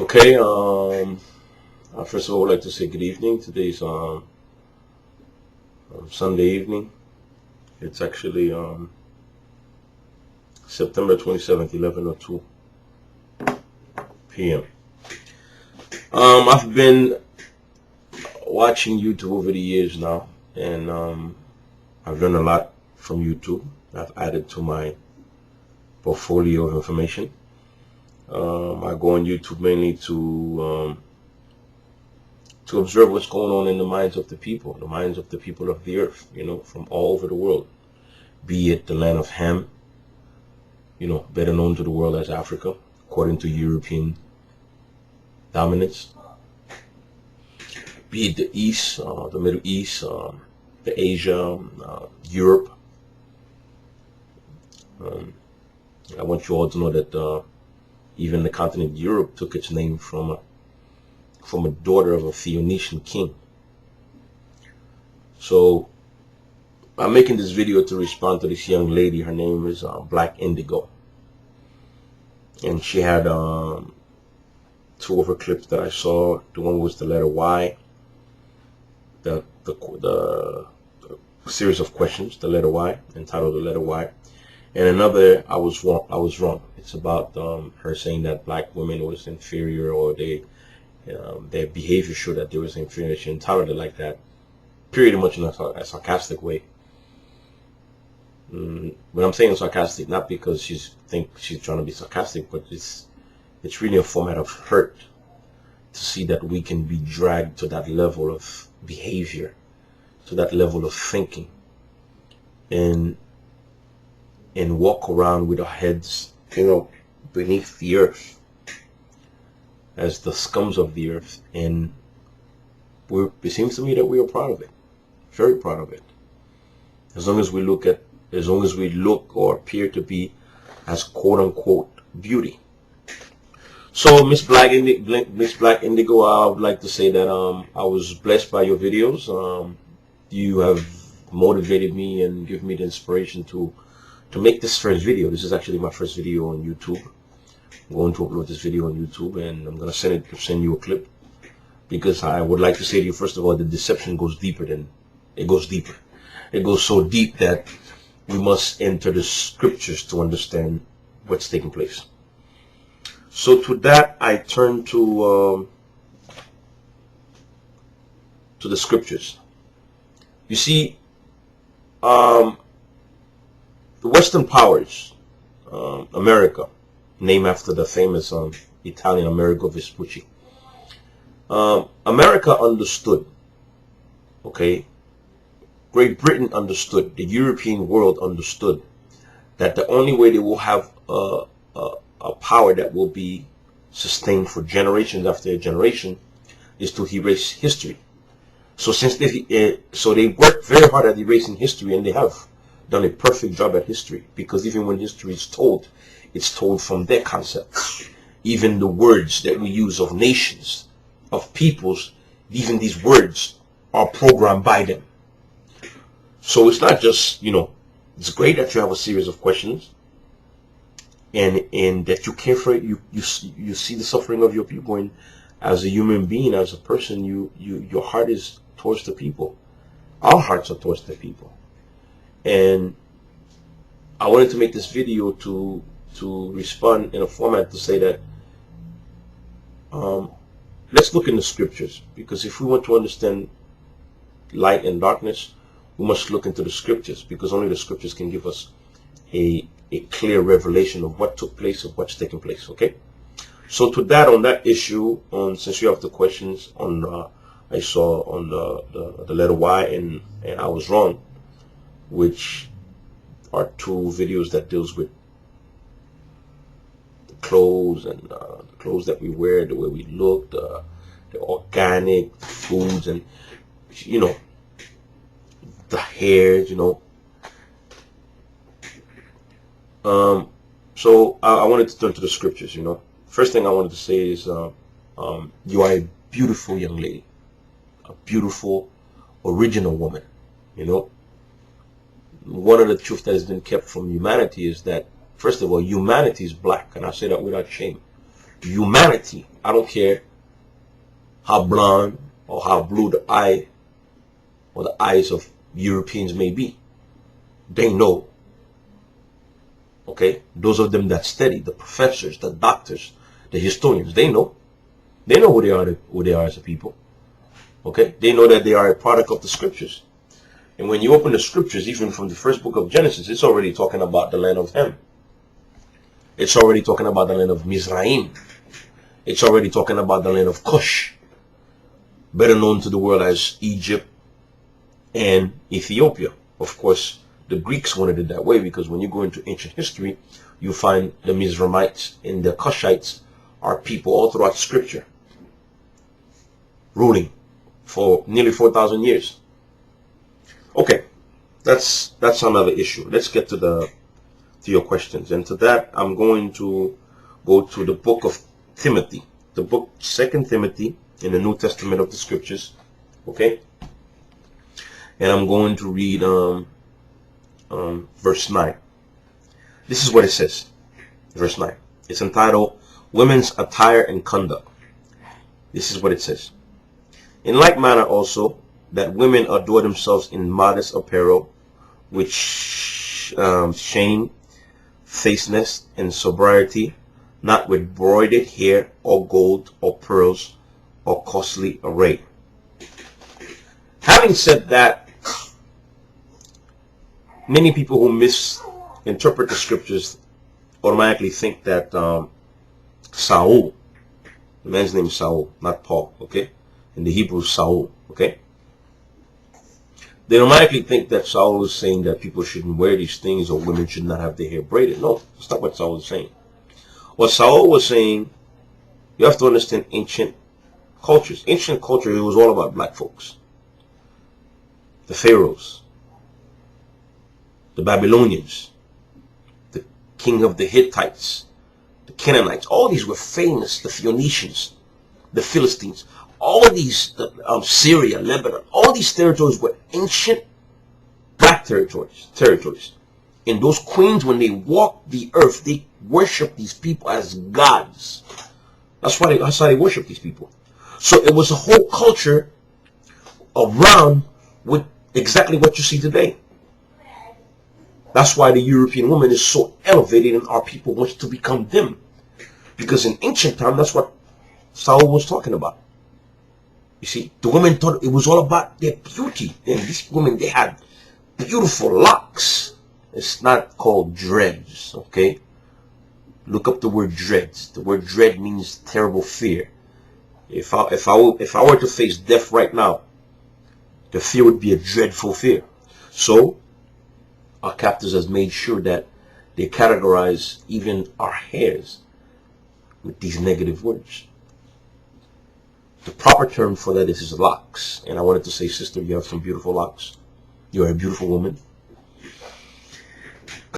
Okay, first of all, I would like to say good evening. Today's Sunday evening. It's actually September 27th, 11:02 p.m. I've been watching YouTube over the years now, and I've learned a lot from YouTube. I've added to my portfolio of information. I go on YouTube mainly to observe what's going on in the minds of the people of the earth, from all over the world, be it the land of Ham, better known to the world as Africa, according to European dominance, be it the East, the Middle East, the Asia, Europe. Um, I want you all to know that even the continent Europe took its name from a daughter of a Phoenician king. So I'm making this video to respond to this young lady. Her name is Black Indigo, and she had two of her clips that I saw. The one was the letter Y, the series of questions, the letter Y, entitled the letter Y, and another I was wrong. It's about her saying that black women was inferior, or their behavior showed that they was inferior. She entitled it like that, pretty much in a sarcastic way. When I'm saying sarcastic, not because she's trying to be sarcastic, but it's really a format of hurt to see that we can be dragged to that level of behavior, to that level of thinking, and walk around with our heads, beneath the earth as the scums of the earth. And it seems to me that we are proud of it, very proud of it. As long as we look or appear to be as quote unquote beauty. So Miss Black Indigo, I would like to say that I was blessed by your videos. You have motivated me and given me the inspiration to make this first video. This is actually my first video on YouTube. I'm going to upload this video on YouTube, and I'm going to send you a clip, because I would like to say to you, first of all, the deception goes deeper. It goes so deep that we must enter the scriptures to understand what's taking place. So to that, I turn to the scriptures. You see, the Western powers, America, named after the famous Italian Amerigo Vespucci. America understood, okay? Great Britain understood, the European world understood, that the only way they will have a power that will be sustained for generations after generation is to erase history. So they worked very hard at erasing history, and they have done a perfect job at history, because even when history is told, it's told from their concepts. Even the words that we use of nations, of peoples, even these words are programmed by them. So it's not just, it's great that you have a series of questions, and that you care for it. You see the suffering of your people, and as a human being, as a person, your heart is towards the people. Our hearts are towards the people. And I wanted to make this video to respond in a format to say that let's look in the scriptures, because if we want to understand light and darkness, we must look into the scriptures, because only the scriptures can give us a clear revelation of what took place, of what's taking place. Okay, so on that issue, since you have the questions on, I saw on the letter Y, and I was wrong, which are two videos that deals with the clothes, and the clothes that we wear, the way we look, the organic foods, and the hair, So I wanted to turn to the scriptures. First thing I wanted to say is, you are a beautiful young lady, a beautiful, original woman. One of the truths that has been kept from humanity is that, first of all, humanity is black, and I say that without shame. humanity, I don't care how blonde or how blue the eye or the eyes of Europeans may be, they know. Okay, those of them that study, the professors, the doctors, the historians, they know. They know who they are as a people. Okay, they know that they are a product of the scriptures. And when you open the scriptures, even from the first book of Genesis, it's already talking about the land of Ham. It's already talking about the land of Mizraim. It's already talking about the land of Cush, better known to the world as Egypt and Ethiopia. Of course, the Greeks wanted it that way, because when you go into ancient history, you find the Mizraimites and the Cushites are people all throughout scripture, ruling for nearly 4,000 years. Okay, that's another issue. Let's get to your questions. And to that, I'm going to go to the book of Timothy, the book 2 Timothy in the New Testament of the scriptures. Okay, and I'm going to read verse 9. This is what it says. Verse 9. It's entitled Women's Attire and Conduct. This is what it says. In like manner also, that women adore themselves in modest apparel, with shame, chasteness, and sobriety, not with broidered hair, or gold, or pearls, or costly array. Having said that, many people who misinterpret the scriptures automatically think that Saul, the man's name is Saul, not Paul, okay? In the Hebrew, Saul, okay? They automatically think that Saul was saying that people shouldn't wear these things, or women should not have their hair braided. No, that's not what Saul was saying. What Saul was saying, you have to understand ancient cultures. Ancient culture, it was all about black folks. The pharaohs, the Babylonians, the king of the Hittites, the Canaanites, all these were famous. The Phoenicians, the Philistines, all these, Syria, Lebanon, all these territories were ancient black territories. And those queens, when they walked the earth, they worshiped these people as gods. That's how they worshiped these people. So it was a whole culture around with exactly what you see today. That's why the European woman is so elevated and our people wants to become them. Because in ancient time, that's what Saul was talking about. You see, the women thought it was all about their beauty. And these women, they had beautiful locks. It's not called dreads, okay? Look up the word dreads. The word dread means terrible fear. If I were to face death right now, the fear would be a dreadful fear. So, our captors has made sure that they categorize even our hairs with these negative words. The proper term for that is locks. And I wanted to say, sister, you have some beautiful locks. You are a beautiful woman.